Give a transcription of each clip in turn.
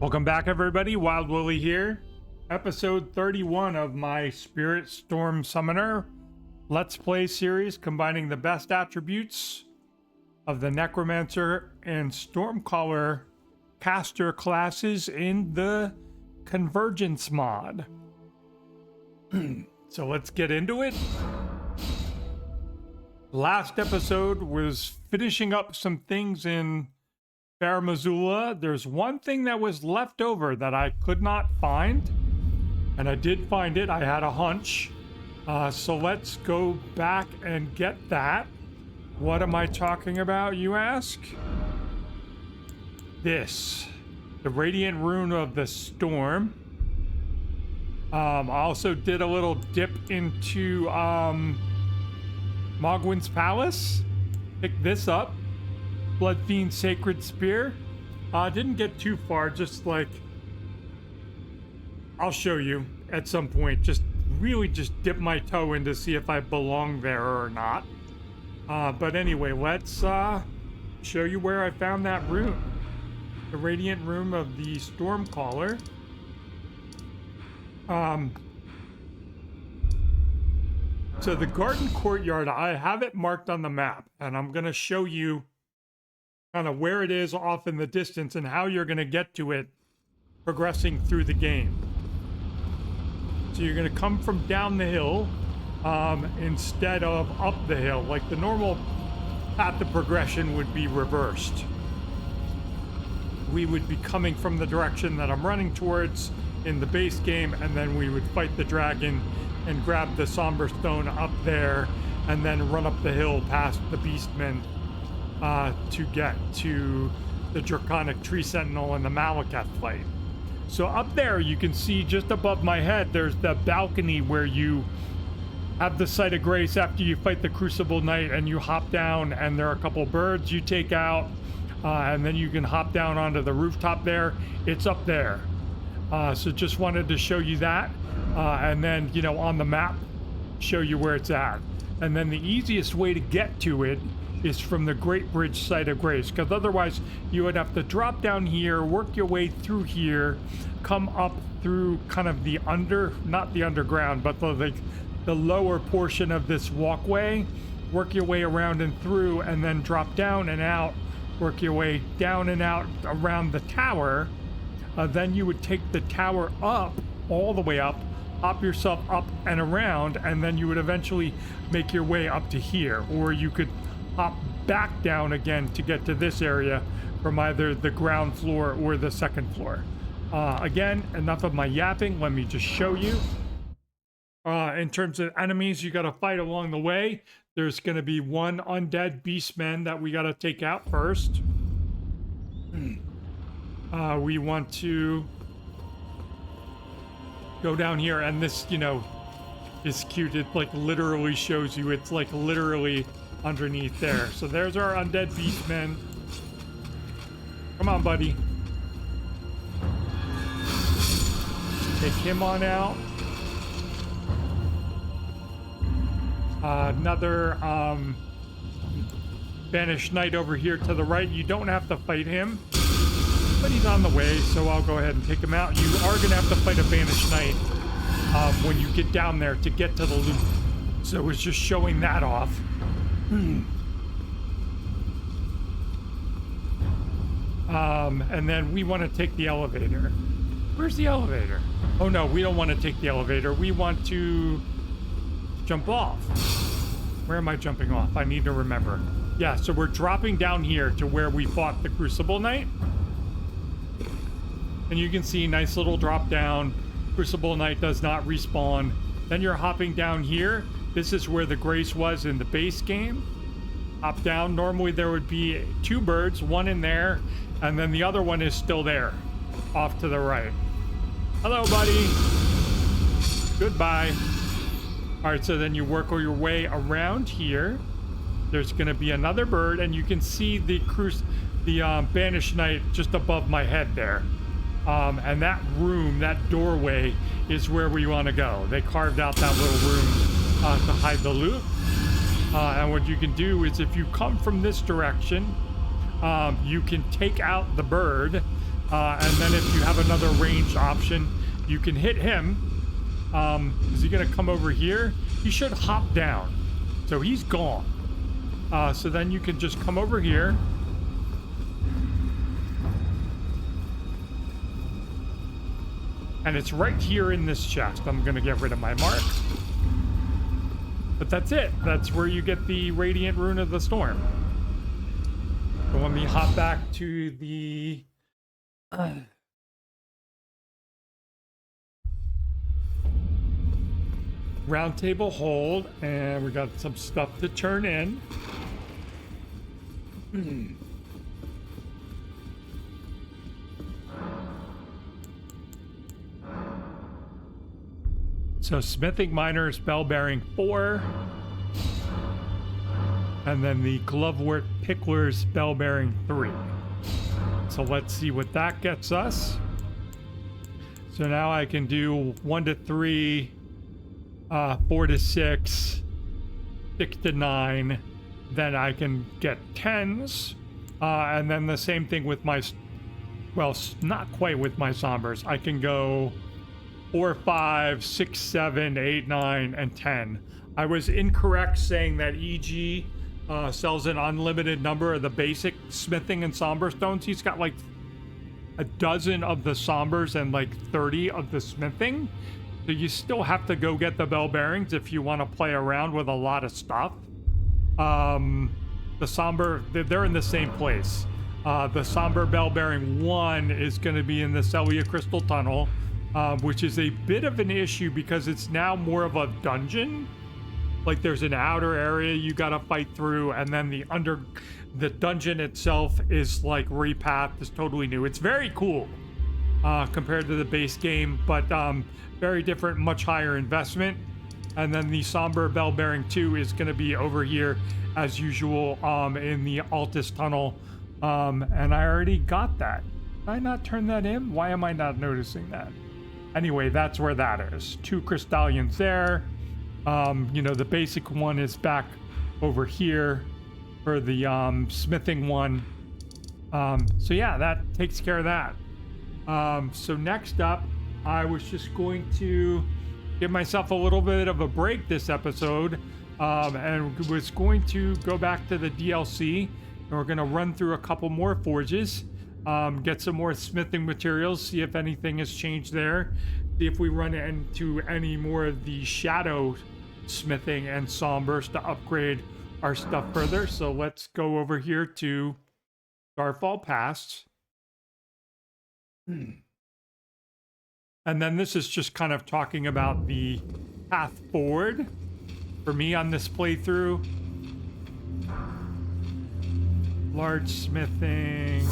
Welcome back, everybody. Wild Willy here. Episode 31 of my Spirit Storm Summoner Let's Play series, combining the best attributes of the Necromancer and Stormcaller caster classes in the Convergence Mod. So let's get into it. Last episode was finishing up some things in Fair Missoula. There's one thing that was left over that I could not find, and I did find it. I had a hunch. So let's go back and get that. What am I talking about, you ask? This. The Radiant Rune of the Storm. I also did a little dip into Mogwin's Palace. Picked this up. Blood Fiend Sacred Spear. Didn't get too far, just like, I'll show you at some point. Just dip my toe in to see if I belong there or not. But anyway, let's show you where I found that rune. The Radiant Rune of the Stormcaller. So the garden courtyard, I have it marked on the map, and I'm going to show you kind of where it is off in the distance and how you're going to get to it progressing through the game. So you're going to come from down the hill instead of up the hill. Like the normal path of progression would be reversed. We would be coming from the direction that I'm running towards in the base game, and then we would fight the dragon and grab the Somber Stone up there and then run up the hill past the Beastmen to get to the Draconic Tree Sentinel and the Malekith fight. So up there, you can see just above my head, there's the balcony where you have the Sight of Grace after you fight the Crucible Knight, and you hop down, and there are a couple birds you take out, and then you can hop down onto the rooftop there. It's up there. So just wanted to show you that, and then, you know, on the map, show you where it's at. And then the easiest way to get to it is from the Great Bridge Sight of Grace, because otherwise you would have to drop down here, work your way through here, come up through kind of the not the underground, but the lower portion of this walkway, work your way around and through, and then drop down and out, work your way down and out around the tower. Then you would take the tower up, all the way up, hop yourself up and around, and then you would eventually make your way up to here. Or you could hop back down again to get to this area from either the ground floor or the second floor. Again, enough of my yapping. Let me just show you. In terms of enemies you got to fight along the way, there's going to be one undead beastman that we got to take out first. We want to go down here, and this, you know, is cute. It like literally shows you. It's like literally underneath there. So there's our undead beastman. Come on, buddy. Take him on out. Another Banished Knight over here to the right. You don't have to fight him, but he's on the way, so I'll go ahead and take him out. You are going to have to fight a Banished Knight when you get down there to get to the loot. So it's just showing that off. And then we want to take the elevator. Where's the elevator? Oh no, we don't want to take the elevator. We want to jump off. Where am I jumping off? I need to remember. Yeah, so we're dropping down here to where we fought the Crucible Knight. And you can see, nice little drop down. Crucible Knight does not respawn. Then you're hopping down here. This is where the Grace was in the base game. Hop down. Normally there would be two birds, one in there, and then the other one is still there, off to the right. Hello, buddy. Goodbye. All right, so then you work your way around here. There's going to be another bird, and you can see the Banished Knight just above my head there. And that room, that doorway, is where we want to go. They carved out that little room to hide the loot. And what you can do is, if you come from this direction, you can take out the bird And then if you have another ranged option, you can hit him. Is he gonna come over here? He should hop down. So he's gone. So then you can just come over here. And it's right here in this chest. I'm gonna get rid of my mark. But that's it. That's where you get the Radiant Rune of the Storm. So let me hop back to the... round table hold, and we got some stuff to turn in. So smithing miners, bell bearing 4, and then the glovework picklers, bell bearing 3. So let's see what that gets us. So now I can do 1 to 3, 4 to 6, 6 to 9. Then I can get 10s, and then the same thing with my, well, not quite with my sombers. I can go 4, 5, 6, 7, 8, 9, and 10. I was incorrect saying that EG sells an unlimited number of the basic smithing and somber stones. He's got like a dozen of the sombers and like 30 of the smithing. So you still have to go get the bell bearings if you want to play around with a lot of stuff. The somber, they're in the same place. The somber bell bearing 1 is going to be in the Celia Crystal Tunnel, which is a bit of an issue because it's now more of a dungeon. Like there's an outer area you gotta fight through, and then the dungeon itself is like repathed, is totally new. It's very cool compared to the base game, but very different, much higher investment. And then the Somber Bell Bearing 2 is gonna be over here as usual in the Altus Tunnel. And I already got that. Did I not turn that in? Why am I not noticing that? Anyway, that's where that is. 2 Crystallions there. You know, the basic one is back over here for the smithing one. So yeah, that takes care of that. So next up, I was just going to give myself a little bit of a break this episode, and was going to go back to the DLC, and we're going to run through a couple more forges, get some more smithing materials, see if anything has changed there, see if we run into any more of the shadow smithing and sombers to upgrade our stuff further. So let's go over here to Starfall Pass. And then this is just kind of talking about the path forward for me on this playthrough. Large smithing,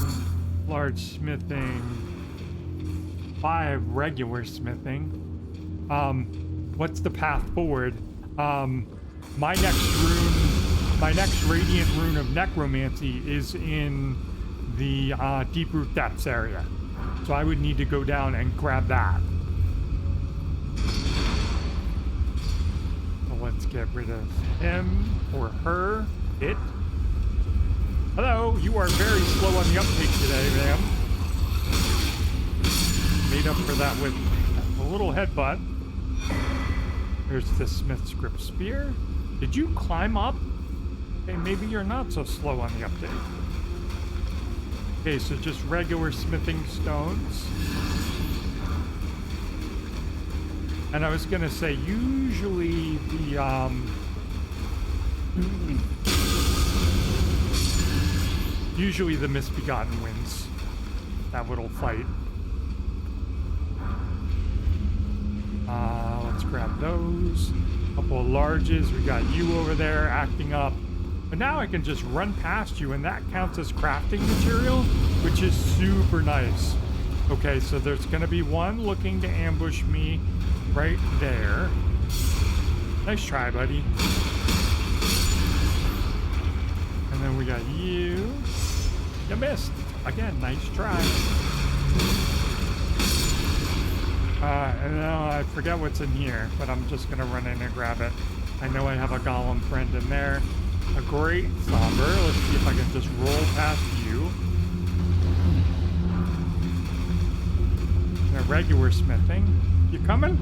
5 regular smithing. What's the path forward? My next Radiant Rune of Necromancy is in the Deep Root Depths area. So I would need to go down and grab that. So let's get rid of him or her. It. Hello, you are very slow on the uptake today, ma'am. Made up for that with a little headbutt. There's the Smith Script Spear. Did you climb up? Okay, maybe you're not so slow on the uptake. Okay, so just regular smithing stones. And I was gonna say, usually the Misbegotten wins that little fight. Let's grab those. A couple of larges. We got you over there acting up. But now I can just run past you, and that counts as crafting material, which is super nice. Okay, so there's going to be one looking to ambush me right there. Nice try, buddy. And then we got you. You missed. Again, nice try. And now I forget what's in here, but I'm just going to run in and grab it. I know I have a golem friend in there. A great somber. Let's see if I can just roll past you. regular smithing. You coming?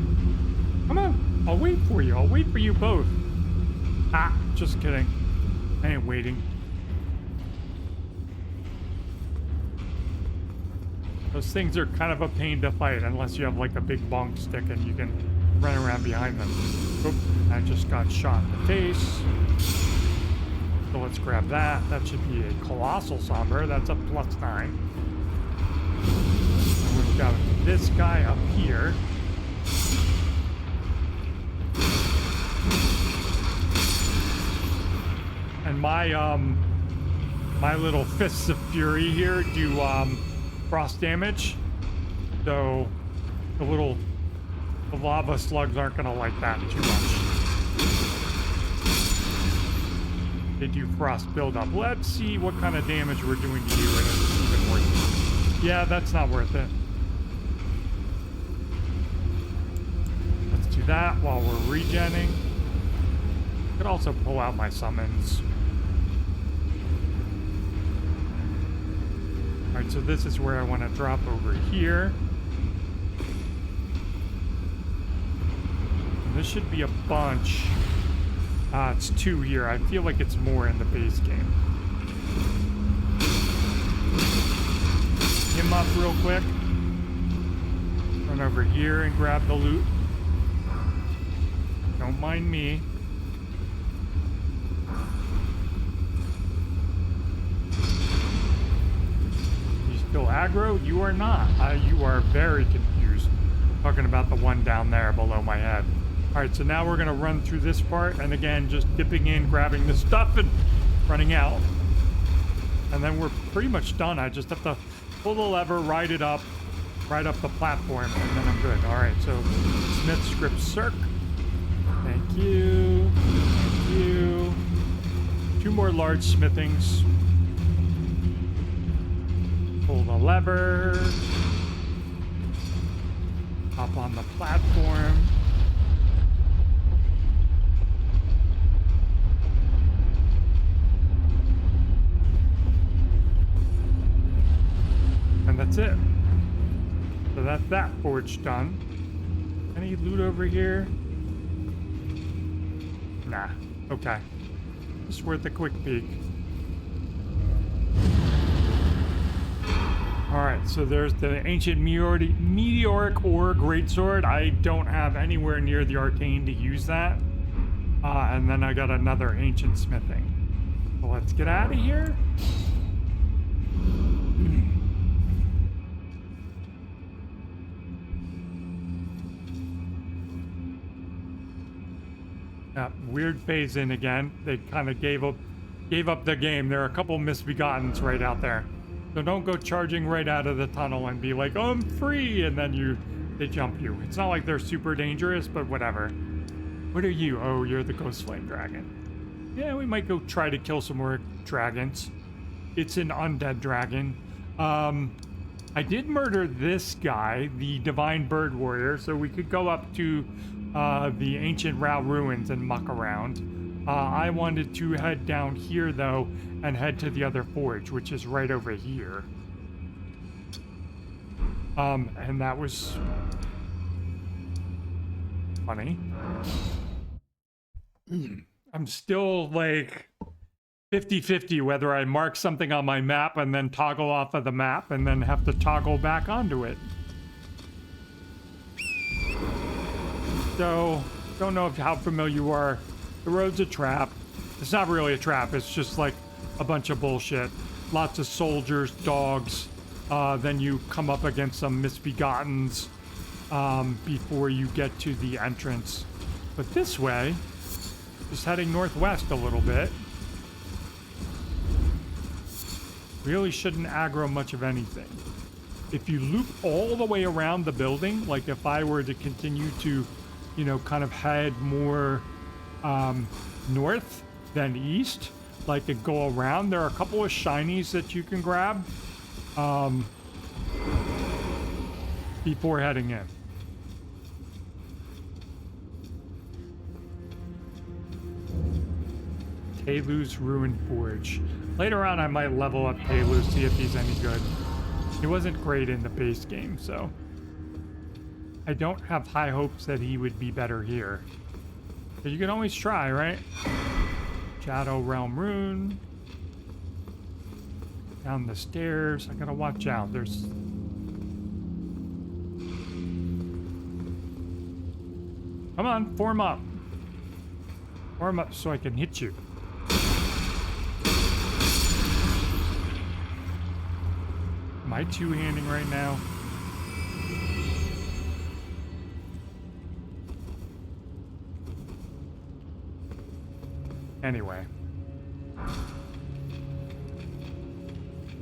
Come on. I'll wait for you. I'll wait for you both. Ah, just kidding. I ain't waiting. Those things are kind of a pain to fight unless you have like a big bonk stick and you can run around behind them. Oop, I just got shot in the face. So let's grab that. That should be a colossal somber. That's a +9. And we've got this guy up here. And my little fists of fury here do frost damage. So the lava slugs aren't gonna like that too much. They do frost buildup. Let's see what kind of damage we're doing to you, and it's even worth it. Yeah, that's not worth it. Let's do that while we're regenning. I could also pull out my summons. Alright, so this is where I want to drop over here. And this should be a bunch. It's 2 here. I feel like it's more in the base game. Him up real quick. Run over here and grab the loot. Don't mind me. You still aggro? You are not. You are very confused. Talking about the one down there below my head. Alright, so now we're going to run through this part, and again, just dipping in, grabbing the stuff, and running out. And then we're pretty much done. I just have to pull the lever, ride it up, right up the platform, and then I'm good. Alright, so Smith script circ. Thank you. Thank you. 2 more large smithings. Pull the lever. Hop on the platform. And that's it. So that's that forge done. Any loot over here? Nah. Okay. Just worth a quick peek. Alright, so there's the ancient meteoric ore greatsword. I don't have anywhere near the arcane to use that. And then I got another ancient smithing. So let's get out of here. Weird phase in again. They kind of gave up the game. There are a couple misbegottens right out there. So don't go charging right out of the tunnel and be like, oh, I'm free, and then they jump you. It's not like they're super dangerous, but whatever. What are you? Oh, you're the Ghost Flame Dragon. Yeah, we might go try to kill some more dragons. It's an undead dragon. I did murder this guy, the Divine Bird Warrior, so we could go up to the ancient Radiant Ruins and muck around. I wanted to head down here though and head to the other forge, which is right over here. And that was funny. I'm still like 50-50 whether I mark something on my map and then toggle off of the map and then have to toggle back onto it. So, don't know how familiar you are. The road's a trap. It's not really a trap. It's just like a bunch of bullshit. Lots of soldiers, dogs. Then you come up against some misbegottens before you get to the entrance. But this way, just heading northwest a little bit. Really shouldn't aggro much of anything. If you loop all the way around the building, like if I were to continue to, you know, kind of head more north than east, like and go around, there are a couple of shinies that you can grab before heading in. Talu's Ruined Forge. Later on, I might level up Talu, see if he's any good. He wasn't great in the base game, so. I don't have high hopes that he would be better here. But you can always try, right? Shadow Realm Rune. Down the stairs. I gotta watch out. There's... Come on, form up. Form up so I can hit you. Am I two-handing right now? Anyway.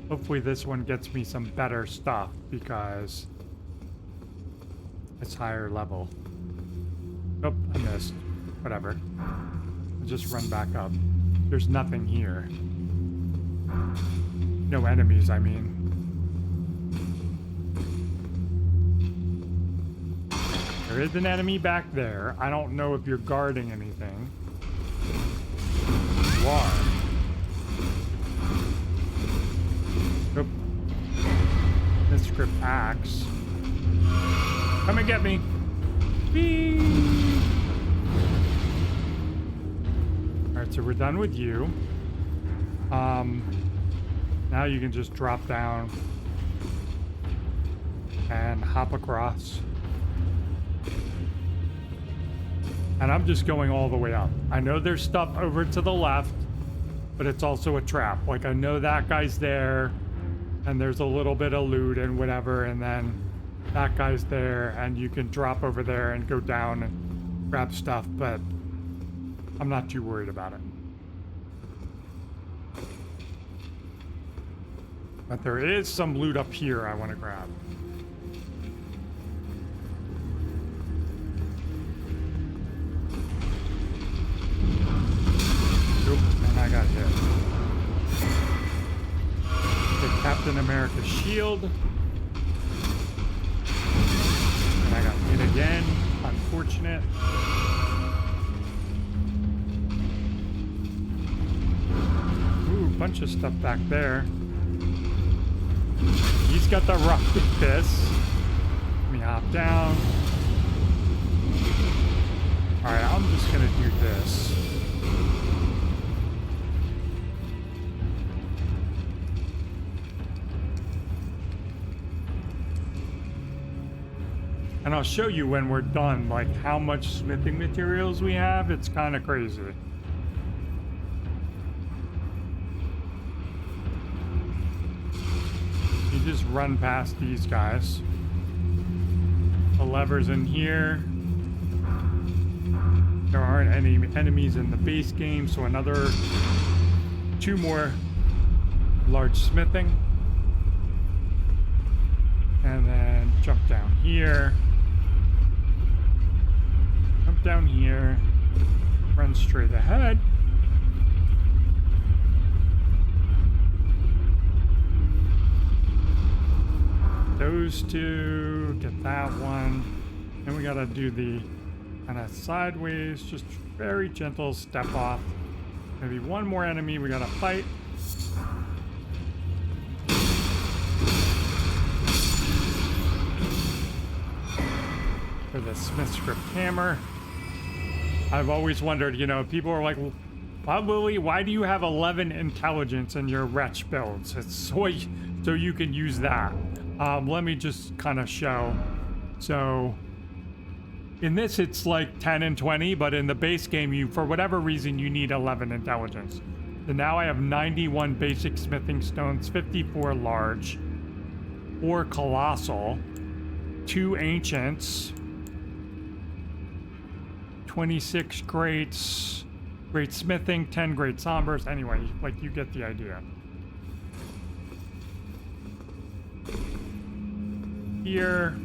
Hopefully this one gets me some better stuff because it's higher level. Oh, I missed. Whatever. I'll just run back up. There's nothing here. No enemies, I mean. There is an enemy back there. I don't know if you're guarding anything. You are. Oop. Miscrypt axe. Come and get me. Whee! Alright, so we're done with you. Now you can just drop down and hop across. And I'm just going all the way up. I know there's stuff over to the left, but it's also a trap. Like, I know that guy's there, and there's a little bit of loot and whatever, and then that guy's there, and you can drop over there and go down and grab stuff, but I'm not too worried about it. But there is some loot up here I want to grab. Nope, and I got hit. The Captain America's shield. And I got hit again. Unfortunate. Ooh, bunch of stuff back there. He's got the rocket fist. Let me hop down. Alright, I'm just gonna do this. And I'll show you when we're done, like how much smithing materials we have. It's kind of crazy. You just run past these guys. The levers in here. There aren't any enemies in the base game, so another 2 more large smithing. And then jump down here. Jump down here. Run straight ahead. Those 2, get that one. And we gotta do the kind of sideways, just very gentle step off. Maybe one more enemy we gotta fight. For the Smith's Grip Hammer. I've always wondered, you know, people are like, well, Willy, why do you have 11 intelligence in your wretch builds? It's so you can use that. Let me just kind of show. So in this, it's like 10 and 20, but in the base game, you, for whatever reason, you need 11 intelligence. So now I have 91 basic smithing stones, 54 large, 4 colossal, 2 ancients, 26 greats, great smithing, 10 great sombers. Anyway, like, you get the idea. Here.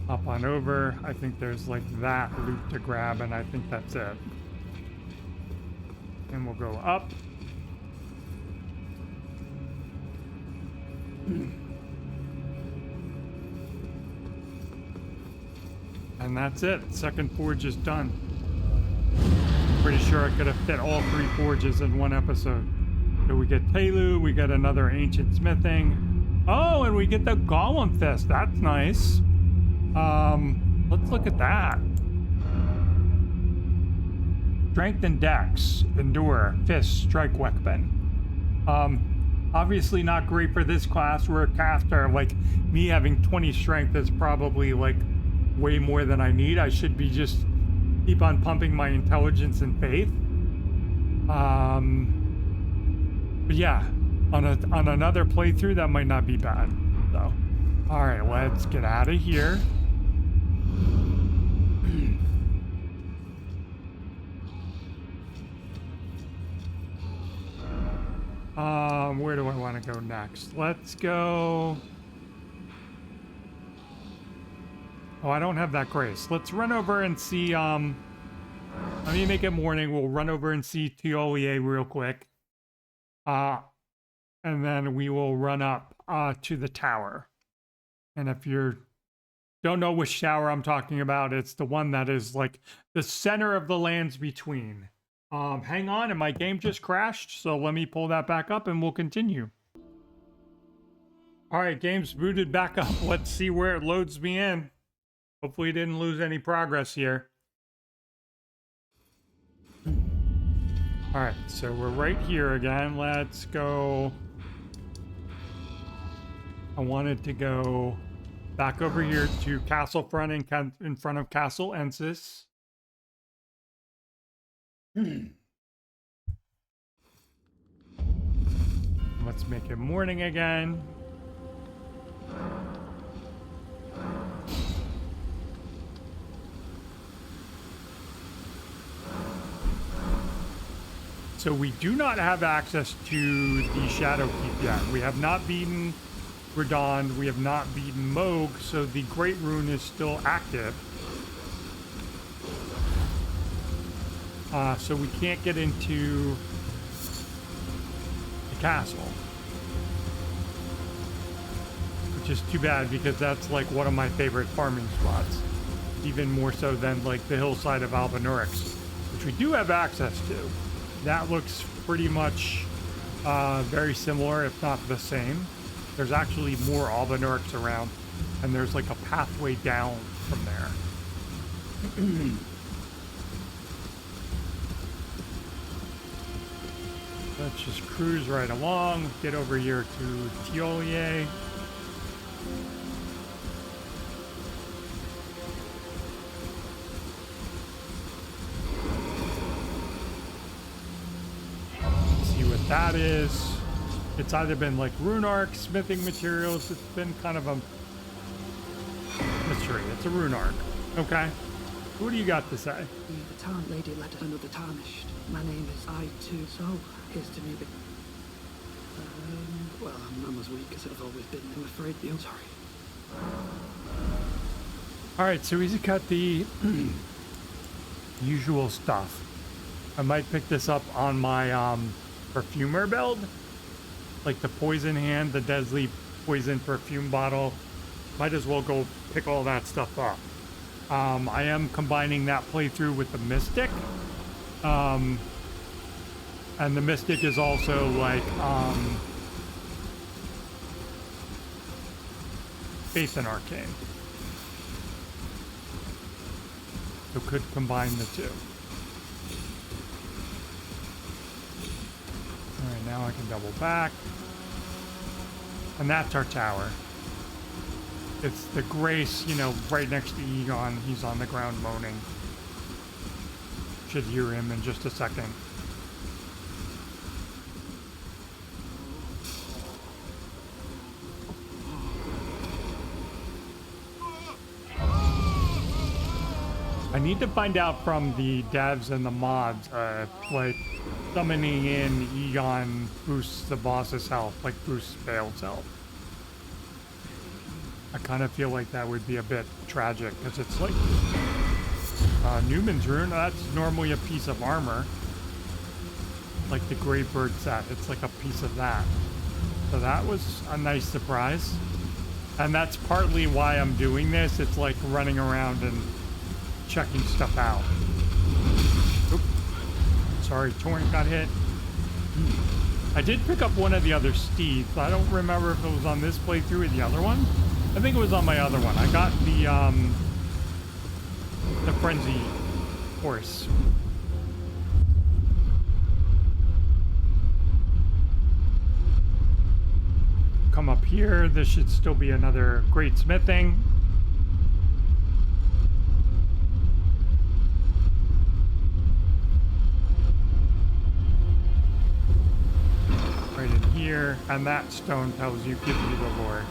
Up on over. I think there's like that loot to grab, and I think that's it. And we'll go up. And that's it. Second forge is done. pretty sure I could have fit all 3 forges in one episode. So we get Telu, we get another ancient smithing. Oh, and we get the Golem Fist. That's nice. Let's look at that. Strength and Dex, Endure, Fist, Strike Weapon. Obviously not great for this class. We're a caster. Like, me having 20 strength is probably like way more than I need. I should be just keep on pumping my intelligence and faith. But yeah, on another playthrough, that might not be bad. So, all right, let's get out of here. Where do I want to go next? Let's go. Oh, I don't have that grace. Let's run over and see. Let me make it morning. We'll run over and see Tiolier real quick. And then we will run up to the tower. And if you don't know which tower I'm talking about, it's the one that is like the center of the lands between. Hang on, and my game just crashed, so let me pull that back up and we'll continue. All right, game's booted back up. Let's see where it loads me in. Hopefully didn't lose any progress here. All right, so we're right here again. Let's go. I wanted to go back over here to Castle Front in front of Castle Ensis. Let's make it morning again. So we do not have access to the Shadow Keep yet. We have not beaten Radond, we have not beaten Moog, so the Great Rune is still active. So we can't get into the castle. Which is too bad, because that's like one of my favorite farming spots. Even more so than like the hillside of Albanurix, which we do have access to. That looks pretty much very similar, if not the same. There's actually more Albanurix around, and there's like a pathway down from there. Let's just cruise right along, get over here to Tiolier. See what that is. It's either been like rune arc, smithing materials. It's been kind of a mystery. It's a rune arc. Okay. What do you got to say? The Tarn lady led another tarnished. My name is I too, so here's to me. Well, I'm as weak as I've always been. I'm afraid the sorry. Alright, so he's got the usual stuff. I might pick this up on my perfumer build. Like the poison hand, the deadly poison perfume bottle. Might as well go pick all that stuff up. I am combining that playthrough with the Mystic. And the Mystic is also like Faith and Arcane. So could combine the two. Alright, now I can double back. And that's our tower. It's the Grace, you know, right next to Egon. He's on the ground moaning. Should hear him in just a second. I need to find out from the devs and the mods, like summoning in Egon boosts the boss's health, like boosts Bale's health. I kind of feel like that would be a bit tragic, because it's like Newman's Rune, that's normally a piece of armor. Like the Gravebird set, it's like a piece of that. So that was a nice surprise. And that's partly why I'm doing this. It's like running around and checking stuff out. Oop. Sorry, Torrent got hit. I did pick up one of the other steeds. I don't remember if it was on this playthrough or the other one. I think it was on my other one. I got the Frenzy horse. Come up here. This should still be another great smithing. Right in here, and that stone tells you, gives you the lore.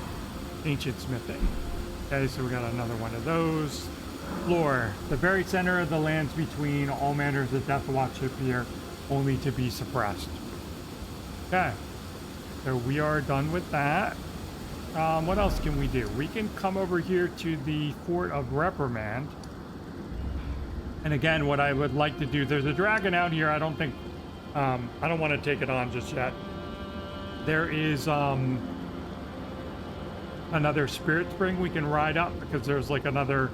Ancient smithing. Okay, so we got another one of those. Lore. The very center of the lands between, all manners of death watch appear, only to be suppressed. Okay. So we are done with that. What else can we do? We can come over here to the Fort of Reprimand. And again, what I would like to do, there's a dragon out here. I don't think, I don't want to take it on just yet. There is another spirit spring we can ride up because there's like another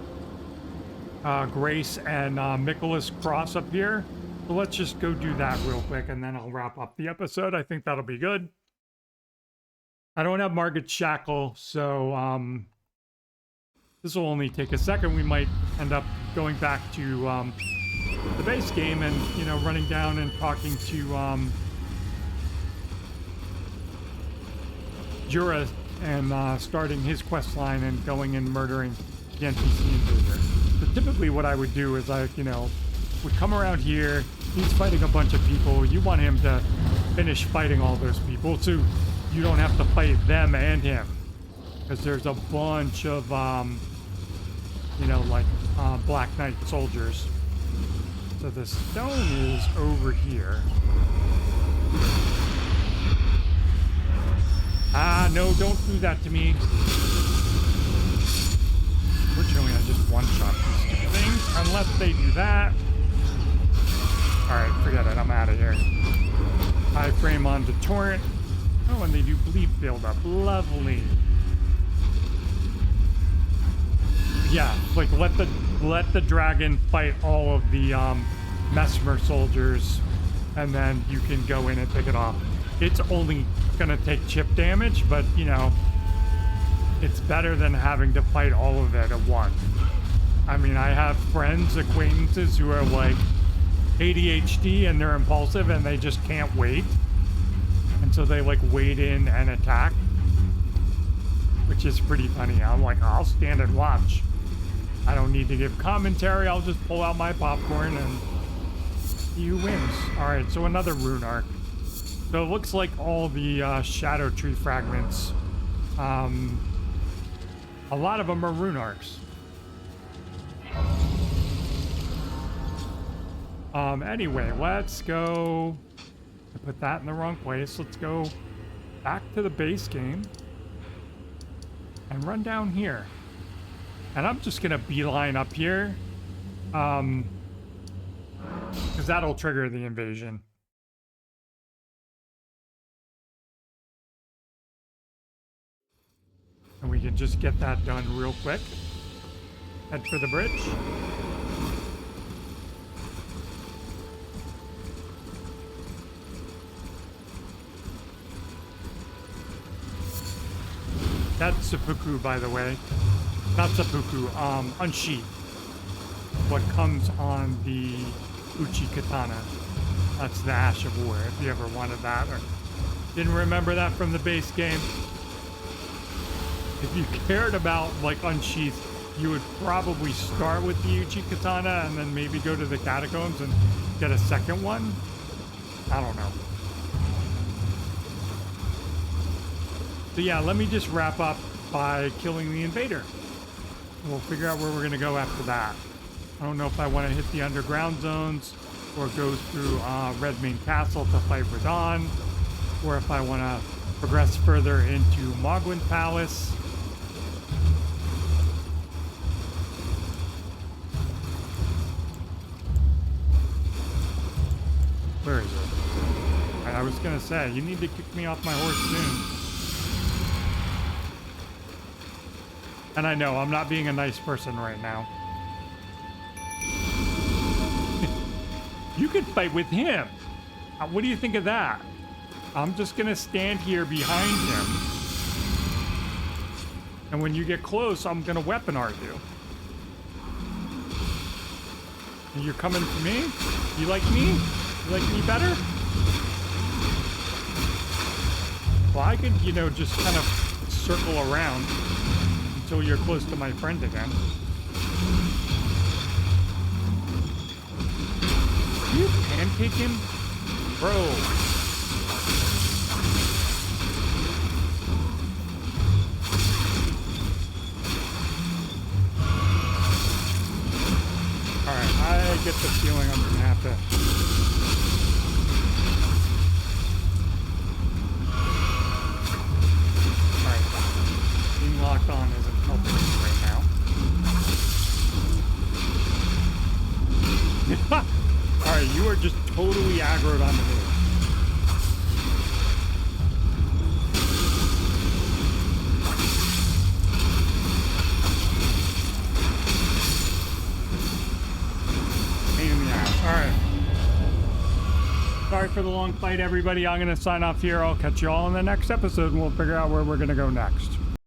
Grace and Michaelis cross up here. So let's just go do that real quick and then I'll wrap up the episode. I think that'll be good. I don't have Margaret's Shackle, so this will only take a second. We might end up going back to the base game and, you know, running down and talking to Jura and starting his quest line and going and murdering the NPC invader. So typically what I would do is I, you know, would come around here. He's fighting a bunch of people. You want him to finish fighting all those people, so you don't have to fight them and him. Because there's a bunch of, you know, like Black Knight soldiers. So the stone is over here. Ah, no, don't do that to me. Fortunately, I just one-shot these stupid things. Unless they do that. Alright, forget it. I'm out of here. High frame onto Torrent. Oh, and they do bleed build-up. Lovely. Yeah, like let the dragon fight all of the Mesmer soldiers, and then you can go in and pick it off. It's only gonna take chip damage, but you know, it's better than having to fight all of it at once. I mean, I have friends, acquaintances who are like ADHD and they're impulsive and they just can't wait. And so they like wait in and attack, which is pretty funny. I'm like, I'll stand and watch. I don't need to give commentary. I'll just pull out my popcorn and see who wins. All right, so another rune arc. So it looks like all the Shadow Tree fragments, a lot of them are rune arcs. Anyway, let's go. I put that in the wrong place. Let's go back to the base game and run down here. And I'm just gonna beeline up here, because that'll trigger the invasion. And we can just get that done real quick. Head for the bridge. That's seppuku, by the way. Not seppuku, unsheath. What comes on the Uchi Katana. That's the Ash of War, if you ever wanted that or didn't remember that from the base game. If you cared about, like, unsheath, you would probably start with the Uchi Katana and then maybe go to the Catacombs and get a second one. I don't know. So yeah, let me just wrap up by killing the invader. We'll figure out where we're going to go after that. I don't know if I want to hit the underground zones or go through Redmane Castle to fight Radon, or if I want to progress further into Mogwyn Palace. Where is it? I was going to say, you need to kick me off my horse soon. And I know, I'm not being a nice person right now. You could fight with him. What do you think of that? I'm just gonna stand here behind him. And when you get close, I'm gonna weapon art you. And you're coming to me? You like me? You like me better? Well, I could, you know, just kind of circle around until you're close to my friend again. You pancake him? Bro. Alright, I get the feeling I'm gonna have to... Alright. Being locked on isn't helping me right now. Alright, you are just totally aggroed onto me. Pain in the ass. Alright. Sorry for the long fight, everybody. I'm going to sign off here. I'll catch you all in the next episode, and we'll figure out where we're going to go next.